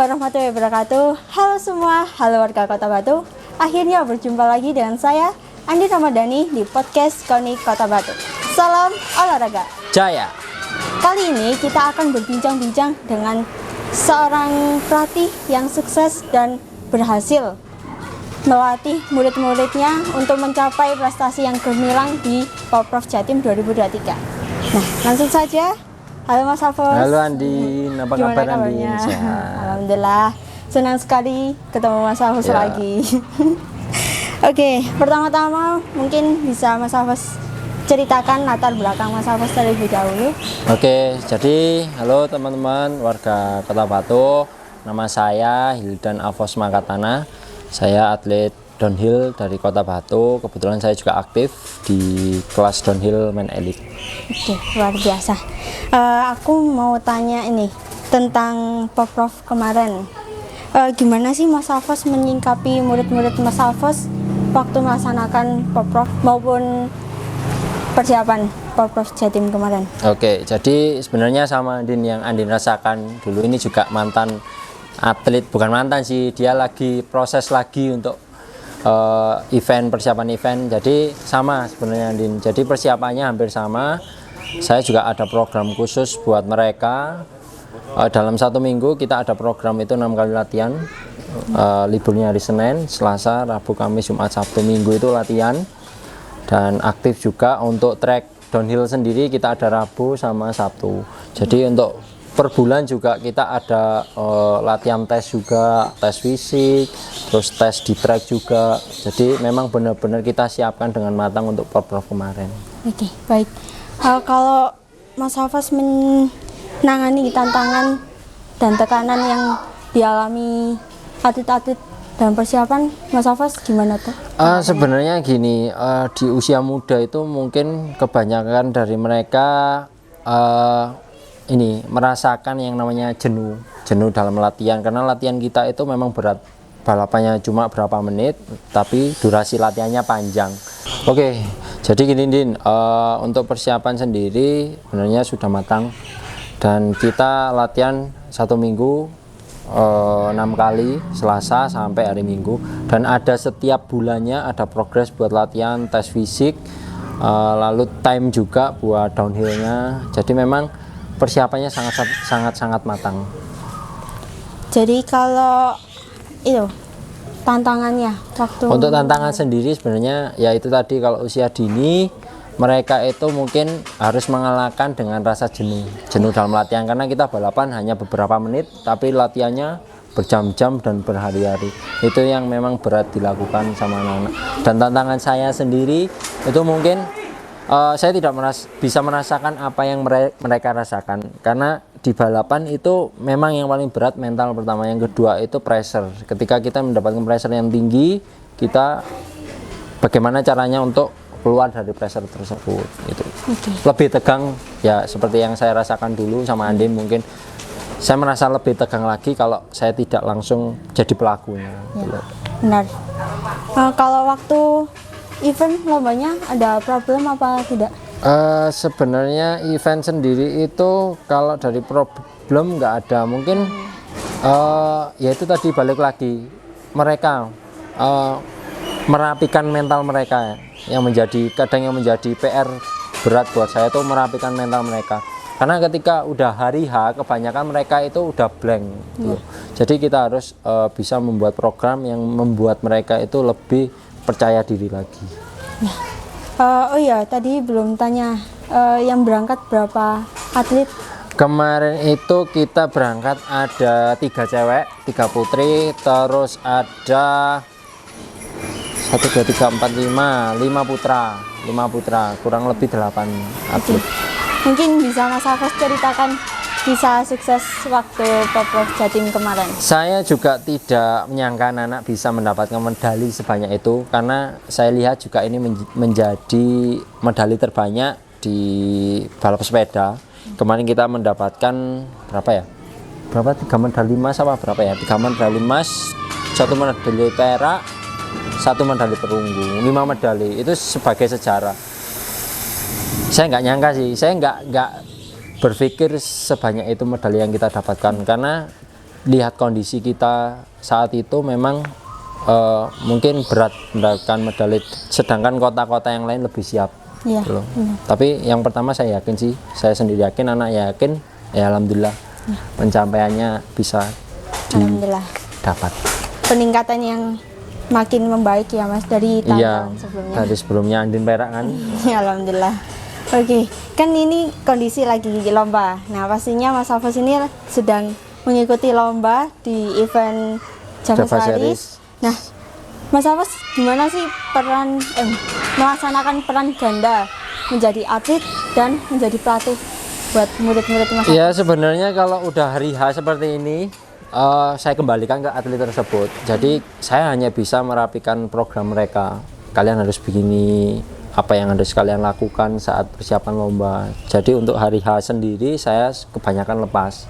warahmatullahi wabarakatuh. Halo semua, halo warga Kota Batu. Akhirnya berjumpa lagi dengan saya, Andi Ramadhani, di podcast KONI Kota Batu. Salam olahraga Jaya. Kali ini kita akan berbincang-bincang dengan seorang pelatih yang sukses dan berhasil melatih murid-muridnya untuk mencapai prestasi yang gemilang di Poprov Jatim 2023. Nah, langsung saja. Halo Mas Hafos. Halo Andi, apa kabar Andi? Sehat. Alhamdulillah, senang sekali ketemu Mas Hafos lagi. Oke, pertama-tama mungkin bisa Mas Hafos ceritakan latar belakang Mas Hafos terlebih dahulu. Oke, jadi halo teman-teman warga Kota Batu. Nama saya Hildan Afos Makatana. Saya atlet downhill dari Kota Batu. Kebetulan saya juga aktif di kelas downhill men elite. Oke, luar biasa. Aku mau tanya ini tentang Poprov kemarin. Gimana sih Mas Hafos menyingkapi murid-murid Mas Hafos waktu melaksanakan Poprov maupun persiapan Poprov Jatim kemarin? Oke, jadi sebenarnya sama Andin yang Andin rasakan dulu, ini juga mantan atlet, bukan mantan sih, dia lagi proses lagi untuk persiapan event. Jadi sama sebenarnya Andin, jadi persiapannya hampir sama. Saya juga ada program khusus buat mereka. Dalam satu minggu kita ada program itu 6 kali latihan. Liburnya hari Senin, Selasa, Rabu, Kamis, Jumat, Sabtu, Minggu itu latihan. Dan aktif juga untuk track downhill sendiri kita ada Rabu sama Sabtu. Jadi untuk per bulan juga kita ada latihan tes juga, tes fisik, terus tes di track juga. Jadi memang benar-benar kita siapkan dengan matang untuk Poprov kemarin. Oke, baik. Kalau Mas Hafos menangani tantangan dan tekanan yang dialami atlet-atlet dalam persiapan, Mas Hafos gimana tuh? Sebenarnya gini, di usia muda itu mungkin kebanyakan dari mereka ini merasakan yang namanya jenuh dalam latihan, karena latihan kita itu memang berat. Balapannya cuma berapa menit, tapi durasi latihannya panjang. Oke, jadi gini Din, untuk persiapan sendiri sebenarnya sudah matang, dan kita latihan satu minggu 6 kali, Selasa sampai hari Minggu, dan ada setiap bulannya ada progres buat latihan, tes fisik, lalu time juga buat downhillnya. Jadi memang persiapannya sangat matang. Jadi kalau itu tantangannya waktu untuk tantangan sendiri sebenarnya ya itu tadi, kalau usia dini mereka itu mungkin harus mengalahkan dengan rasa jenuh dalam latihan, karena kita balapan hanya beberapa menit tapi latihannya berjam-jam dan berhari-hari. Itu yang memang berat dilakukan sama anak-anak. Dan tantangan saya sendiri itu mungkin saya tidak bisa merasakan apa yang mereka rasakan, karena di balapan itu memang yang paling berat mental pertama, yang kedua itu pressure. Ketika kita mendapatkan pressure yang tinggi, kita bagaimana caranya untuk keluar dari pressure tersebut itu. Lebih tegang ya, seperti yang saya rasakan dulu sama Andin. Mungkin saya merasa lebih tegang lagi kalau saya tidak langsung jadi pelakunya ya, benar. Kalau waktu event lombanya ada problem apa tidak? Sebenarnya event sendiri itu kalau dari problem nggak ada. Mungkin ya itu tadi, balik lagi mereka merapikan mental mereka yang menjadi PR berat buat saya, itu merapikan mental mereka. Karena ketika udah hari H kebanyakan mereka itu udah blank gitu. Jadi kita harus bisa membuat program yang membuat mereka itu lebih percaya diri lagi. Oh iya, tadi belum tanya, yang berangkat berapa atlet? Kemarin itu kita berangkat ada 3 cewek, 3 putri, terus ada 1, 2, 3, 4, 5 putra, kurang lebih 8 atlet. Mungkin bisa Mas Hafos ceritakan kisah sukses waktu Poprov Jatim kemarin? Saya juga tidak menyangka anak bisa mendapatkan medali sebanyak itu, karena saya lihat juga ini menjadi medali terbanyak di balap sepeda. Kemarin kita mendapatkan berapa 3 medali emas apa berapa ya, 3 medali emas, 1 medali perak, 1 medali perunggu, 5 medali. Itu sebagai sejarah. Saya nggak nyangka sih, saya nggak berpikir sebanyak itu medali yang kita dapatkan, karena lihat kondisi kita saat itu memang mungkin berat mendapatkan medali, sedangkan kota-kota yang lain lebih siap. Iya. Gitu loh. Tapi yang pertama saya yakin sih, saya sendiri yakin, anak yakin, ya alhamdulillah pencapaiannya bisa Alhamdulillah. didapat. Peningkatan yang makin membaik ya Mas dari Iya, tahun sebelumnya. dari sebelumnya Andin perak kan. Ya, alhamdulillah. Oke, kan ini kondisi lagi lomba. Nah, pastinya Mas Hafaz ini sedang mengikuti lomba di event Java Java Series. Series. Nah, Mas Hafaz gimana sih melaksanakan peran ganda menjadi atlet dan menjadi pelatih buat murid-murid Mas Hafaz? Ya sebenarnya kalau udah hari H seperti ini, saya kembalikan ke atlet tersebut. Jadi saya hanya bisa merapikan program mereka. Kalian harus begini, apa yang harus kalian lakukan saat persiapan lomba. Jadi untuk hari H sendiri saya kebanyakan lepas.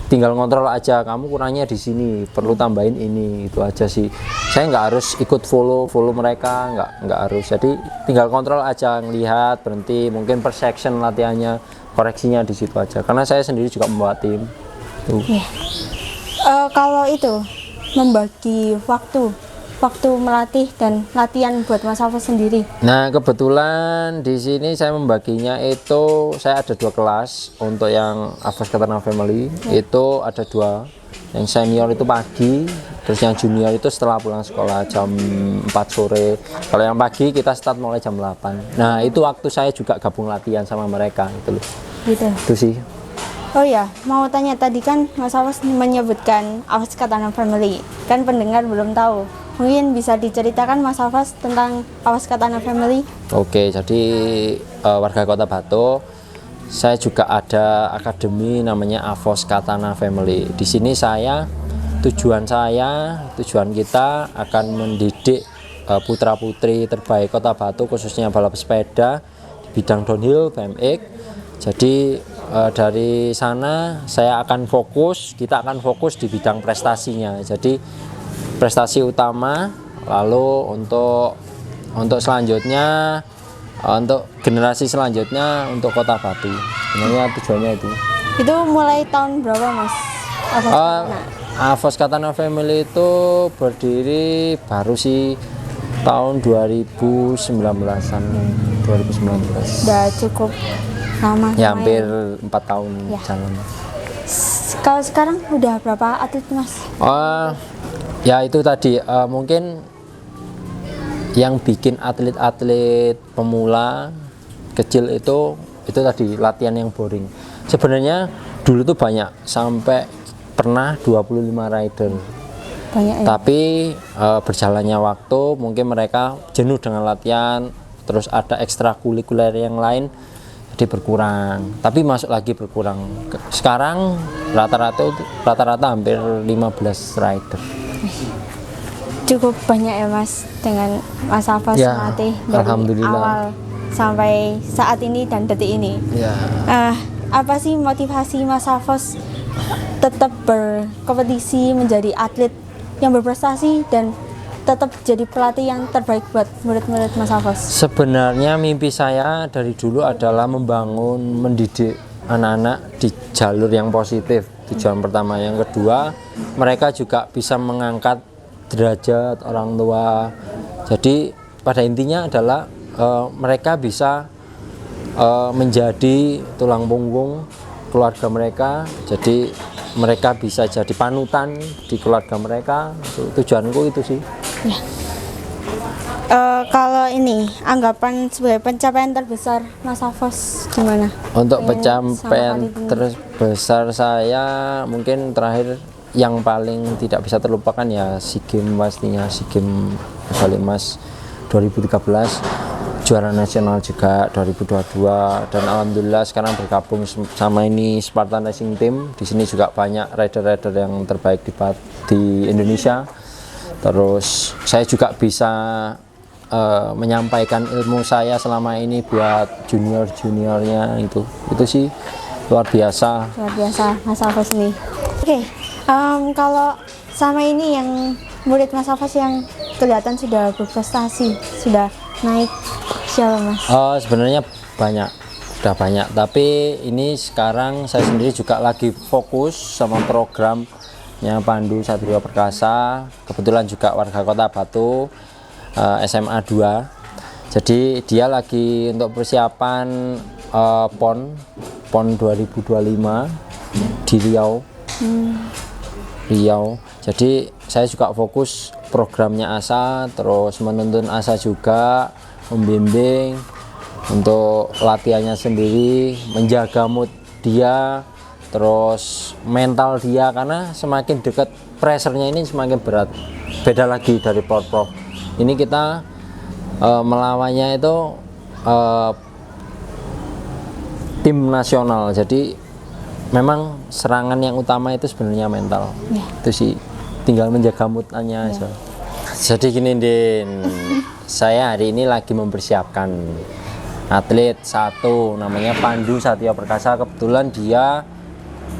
Tinggal ngontrol aja, kamu kurangnya di sini, perlu tambahin ini, itu aja sih. Saya nggak harus ikut follow mereka, nggak harus. Jadi tinggal kontrol aja, ngelihat, berhenti, mungkin per section latihannya, koreksinya di situ aja. Karena saya sendiri juga membawa tim. Tuh. Yeah. Kalau itu membagi waktu melatih dan latihan buat Mas Hafaz sendiri. Nah kebetulan di sini saya membaginya itu, saya ada 2 kelas. Untuk yang Hafaz Katana Family itu ada 2. Yang senior itu pagi, terus yang junior itu setelah pulang sekolah jam 4 sore. Kalau yang pagi kita start mulai jam 8. Nah itu waktu saya juga gabung latihan sama mereka gitu loh. Gitu. Itu sih. Oh ya, mau tanya tadi kan Mas Hafaz menyebutkan Hafaz Katana Family. Kan pendengar belum tahu. Mungkin bisa diceritakan Mas Hafaz tentang Hafaz Katana Family? Oke, jadi warga Kota Batu, saya juga ada akademi namanya Hafaz Katana Family. Di sini tujuan kita akan mendidik putra-putri terbaik Kota Batu, khususnya balap sepeda di bidang downhill, BMX. Jadi dari sana kita akan fokus di bidang prestasinya. Jadi prestasi utama, lalu untuk selanjutnya, untuk generasi selanjutnya, untuk Kota Batu. Sebenarnya tujuannya itu. Itu mulai tahun berapa Mas? Hafaz Katana Family itu berdiri baru sih tahun 2019-an. 2019. Udah cukup lama. Ya hampir 4 tahun Ya. jalan. Kalau sekarang udah berapa atlet Mas? Ya itu tadi mungkin yang bikin atlet-atlet pemula kecil itu tadi latihan yang boring. Sebenarnya dulu tuh banyak, sampai pernah 25 rider. Banyak ya? Tapi berjalannya waktu mungkin mereka jenuh dengan latihan, terus ada ekstrakurikuler yang lain, jadi berkurang. Tapi masuk lagi berkurang. Sekarang rata-rata hampir 15 rider. Cukup banyak ya Mas dengan Mas Hafaz Ya, melatih dari alhamdulillah. awal sampai saat ini dan detik ini. Ya. Apa sih motivasi Mas Hafaz tetap berkompetisi menjadi atlet yang berprestasi dan tetap jadi pelatih yang terbaik buat murid-murid Mas Hafaz? Sebenarnya mimpi saya dari dulu adalah mendidik anak-anak di jalur yang positif. Tujuan pertama. Yang kedua, mereka juga bisa mengangkat derajat orang tua. Jadi pada intinya adalah mereka bisa menjadi tulang punggung keluarga mereka. Jadi mereka bisa jadi panutan di keluarga mereka. Tujuanku itu sih. Ya. Kalau ini anggapan sebagai pencapaian terbesar Mas Hafaz gimana? Untuk Pengen pencapaian sama kali ini. terbesar saya mungkin terakhir yang paling tidak bisa terlupakan ya SEA Games, pastinya SEA Games medali emas 2013, juara nasional juga 2022, dan alhamdulillah sekarang bergabung sama ini Spartan Racing Team. Di sini juga banyak rider-rider yang terbaik di Indonesia. Terus saya juga bisa menyampaikan ilmu saya selama ini buat junior-juniornya, itu sih luar biasa. Luar biasa Mas Hafaz ini. Oke, kalau sama ini yang murid Mas Hafaz yang kelihatan sudah berprestasi, sudah naik, siapa Mas? Sebenarnya udah banyak, tapi ini sekarang saya sendiri juga lagi fokus sama program khususnya Pandu Satrio Perkasa, kebetulan juga warga Kota Batu, SMA 2. Jadi dia lagi untuk persiapan PON 2025 di Riau. Jadi saya juga fokus programnya ASA, terus menuntun ASA juga, membimbing untuk latihannya sendiri, menjaga mood dia, terus mental dia, karena semakin dekat pressure-nya ini semakin berat. Beda lagi dari Porprov. Ini kita melawannya itu tim nasional, jadi memang serangan yang utama itu sebenarnya mental. Itu sih, tinggal menjaga moodnya aja. Jadi gini Din, saya hari ini lagi mempersiapkan atlet satu, namanya Pandu Satrio Perkasa. Kebetulan dia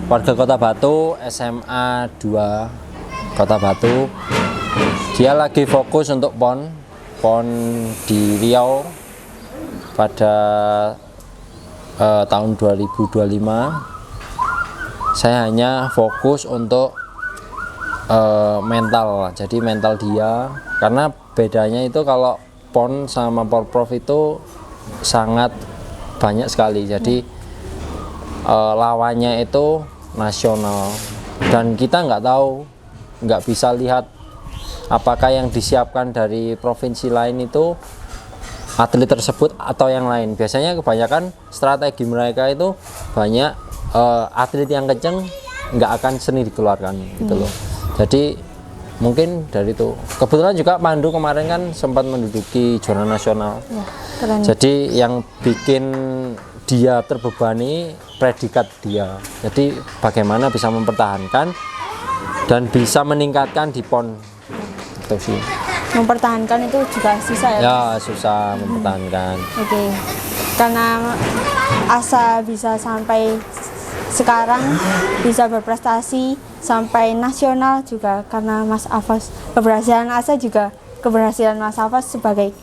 warga Kota Batu, SMA 2 Kota Batu. Dia lagi fokus untuk PON di Riau pada tahun 2025. Saya hanya fokus untuk mental, jadi mental dia, karena bedanya itu kalau PON sama Porprov itu sangat banyak sekali. Jadi lawannya itu nasional, dan kita nggak bisa lihat apakah yang disiapkan dari provinsi lain itu atlet tersebut atau yang lain. Biasanya kebanyakan strategi mereka itu banyak atlet yang kenceng nggak akan seni dikeluarkan gitu loh. Jadi mungkin dari itu. Kebetulan juga Pandu kemarin kan sempat menduduki zona nasional. Keren. Jadi yang bikin dia terbebani predikat dia. Jadi bagaimana bisa mempertahankan dan bisa meningkatkan di PON. Itu sih. Mempertahankan itu juga susah ya? Ya, susah mempertahankan. Oke. Karena ASA bisa sampai sekarang, bisa berprestasi sampai nasional juga karena Mas Afas. Keberhasilan ASA juga keberhasilan Mas Afas sebagai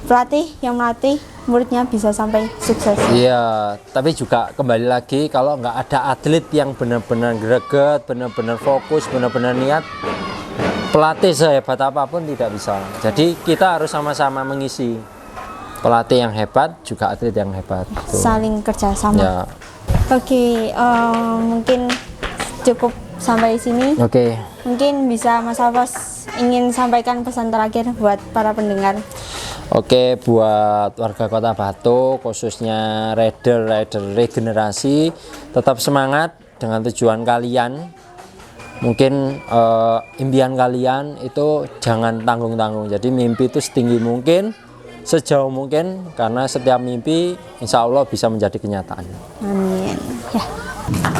pelatih yang melatih muridnya bisa sampai sukses. Iya, tapi juga kembali lagi, kalau nggak ada atlet yang benar-benar greget, benar-benar fokus, benar-benar niat, pelatih sehebat apapun tidak bisa. Jadi kita harus sama-sama mengisi. Pelatih yang hebat juga atlet yang hebat. Saling kerjasama. Ya. Oke, mungkin cukup sampai sini. Oke. Mungkin bisa Mas Afas ingin sampaikan pesan terakhir buat para pendengar. Oke, buat warga Kota Batu, khususnya rider regenerasi, tetap semangat dengan tujuan kalian. Mungkin impian kalian itu jangan tanggung-tanggung. Jadi mimpi itu setinggi mungkin, sejauh mungkin, karena setiap mimpi insya Allah bisa menjadi kenyataan. Amin. Ya.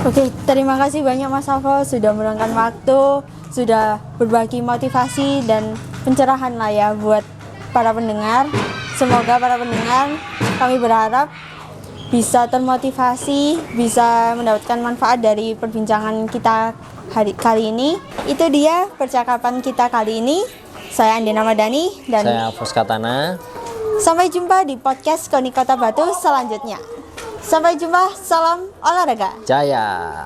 Oke, terima kasih banyak Mas Afas sudah meluangkan waktu, sudah berbagi motivasi dan pencerahan lah ya buat para pendengar. Semoga para pendengar, kami berharap bisa termotivasi, bisa mendapatkan manfaat dari perbincangan kita kali ini. Itu dia percakapan kita kali ini. Saya Andina Madani dan saya Afas Katana. Sampai jumpa di podcast KONI Kota Batu selanjutnya. Sampai jumpa, salam olahraga. Jaya.